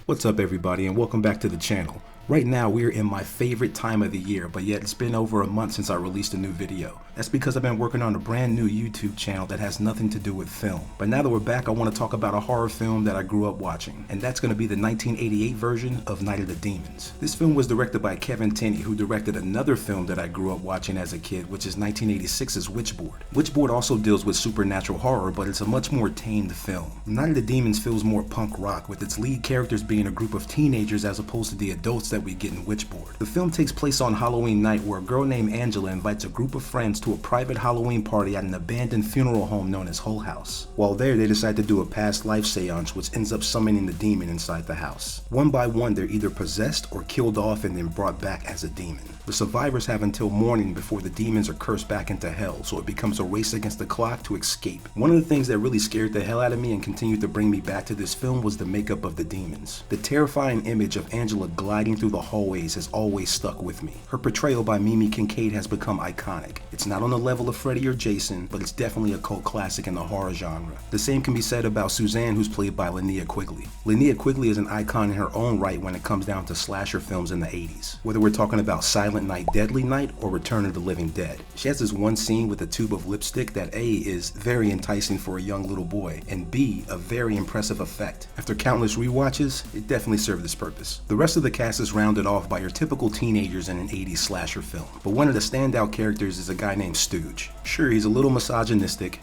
What's up everybody and welcome back to the channel. Right now we're in my favorite time of the year, but yet it's been over a month since I released a new video. That's because I've been working on a brand new YouTube channel that has nothing to do with film. But now that we're back, I want to talk about a horror film that I grew up watching, and that's going to be the 1988 version of Night of the Demons. This film was directed by Kevin Tenney, who directed another film that I grew up watching as a kid, which is 1986's Witchboard. Witchboard also deals with supernatural horror, but it's a much more tamed film. Night of the Demons feels more punk rock, with its lead characters being a group of teenagers as opposed to the adults that we get in Witchboard. The film takes place on Halloween night, where a girl named Angela invites a group of friends to a private Halloween party at an abandoned funeral home known as Hull House. While there, they decide to do a past life seance, which ends up summoning the demon inside the house. One by one, they're either possessed or killed off and then brought back as a demon. The survivors have until morning before the demons are cursed back into hell, so it becomes a race against the clock to escape. One of the things that really scared the hell out of me and continued to bring me back to this film was the makeup of the demons. The terrifying image of Angela gliding through the hallways has always stuck with me. Her portrayal by Mimi Kincaid has become iconic. It's not on the level of Freddy or Jason, but it's definitely a cult classic in the horror genre. The same can be said about Suzanne, who's played by Linnea Quigley. Linnea Quigley is an icon in her own right when it comes down to slasher films in the 80s. Whether we're talking about Silent Night, Deadly Night, or Return of the Living Dead. She has this one scene with a tube of lipstick that A, is very enticing for a young little boy, and B, a very impressive effect. After countless rewatches, it definitely served this purpose. The rest of the cast is rounded off by your typical teenagers in an 80s slasher film, but one of the standout characters is a guy named Stooge. Sure, he's a little misogynistic.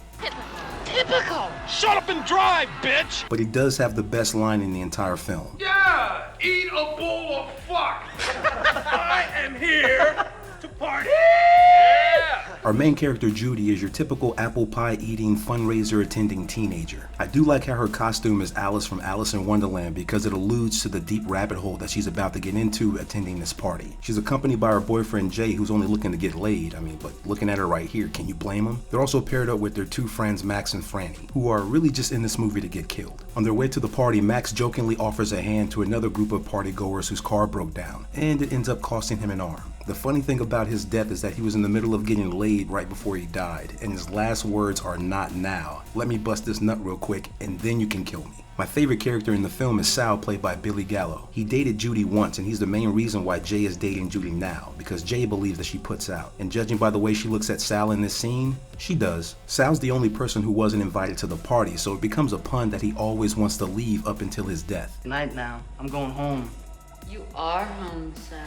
Typical! Shut up and drive, bitch! But he does have the best line in the entire film. Yeah! Eat a bowl of fuck! I am here to party! Our main character Judy is your typical apple pie eating, fundraiser attending teenager. I do like how her costume is Alice from Alice in Wonderland because it alludes to the deep rabbit hole that she's about to get into attending this party. She's accompanied by her boyfriend Jay, who's only looking to get laid. But looking at her right here, can you blame him? They're also paired up with their two friends Max and Franny, who are really just in this movie to get killed. On their way to the party, Max jokingly offers a hand to another group of partygoers whose car broke down, and it ends up costing him an arm. The funny thing about his death is that he was in the middle of getting laid right before he died, and his last words are "not now. Let me bust this nut real quick, and then you can kill me." My favorite character in the film is Sal, played by Billy Gallo. He dated Judy once, and he's the main reason why Jay is dating Judy now, because Jay believes that she puts out. And judging by the way she looks at Sal in this scene, she does. Sal's the only person who wasn't invited to the party, so it becomes a pun that he always wants to leave up until his death. Good night now. I'm going home. You are home, Sal.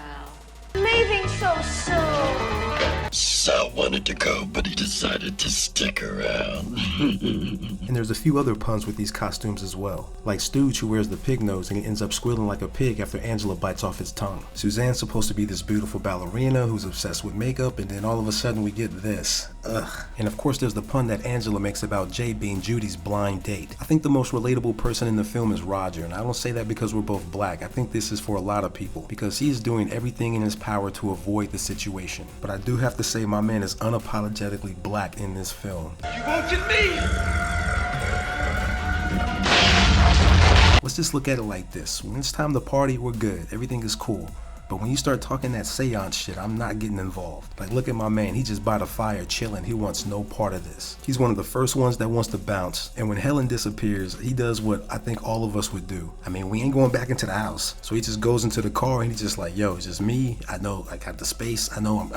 Leaving so soon. Sal wanted to go, but he decided to stick around. And there's a few other puns with these costumes as well. Like Stooge, who wears the pig nose and he ends up squealing like a pig after Angela bites off his tongue. Suzanne's supposed to be this beautiful ballerina who's obsessed with makeup, and then all of a sudden we get this. Ugh. And of course there's the pun that Angela makes about Jay being Judy's blind date. I think the most relatable person in the film is Roger, and I don't say that because we're both black. I think this is for a lot of people, because he's doing everything in his power to avoid the situation. But I do have to say my man is unapologetically black in this film. You won't get me! Let's just look at it like this. When it's time to party, we're good. Everything is cool. But when you start talking that seance shit, I'm not getting involved. Like, look at my man, he just by the fire chilling. He wants no part of this. He's one of the first ones that wants to bounce. And when Helen disappears, he does what I think all of us would do. We ain't going back into the house. So he just goes into the car and he's just like, yo, it's just me. I know I got the space. I know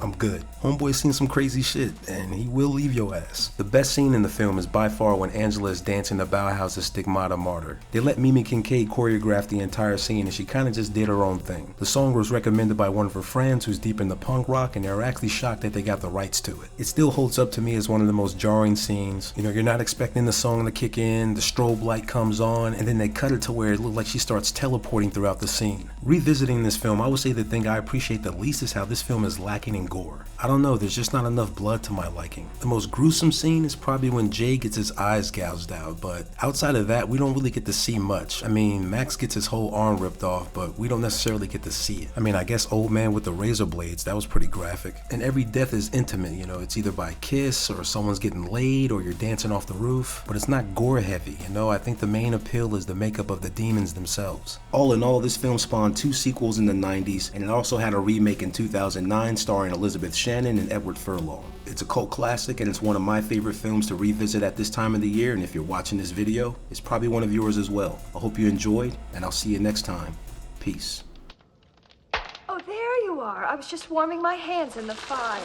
I'm good. Homeboy's seen some crazy shit and he will leave your ass. The best scene in the film is by far when Angela is dancing the Bauhaus's Stigmata Martyr. They let Mimi Kincaid choreograph the entire scene and she kind of just did her own thing. The song was recommended by one of her friends who's deep into punk rock, and they were actually shocked that they got the rights to it. It still holds up to me as one of the most jarring scenes. You're not expecting the song to kick in, the strobe light comes on, and then they cut it to where it looks like she starts teleporting throughout the scene. Revisiting this film, I would say the thing I appreciate the least is how this film is lacking in gore. I don't know, there's just not enough blood to my liking. The most gruesome scene is probably when Jay gets his eyes gouged out, but outside of that, we don't really get to see much. Max gets his whole arm ripped off, but we don't necessarily get to see see it. I mean, I guess Old Man with the Razor Blades, that was pretty graphic. And every death is intimate, you know, it's either by a kiss or someone's getting laid or you're dancing off the roof, but it's not gore heavy, you know. I think the main appeal is the makeup of the demons themselves. All in all, this film spawned 2 sequels in the 90s, and it also had a remake in 2009 starring Elizabeth Shannon and Edward Furlong. It's a cult classic and it's one of my favorite films to revisit at this time of the year, and if you're watching this video, it's probably one of yours as well. I hope you enjoyed, and I'll see you next time. Peace. Oh, there you are. I was just warming my hands in the fire.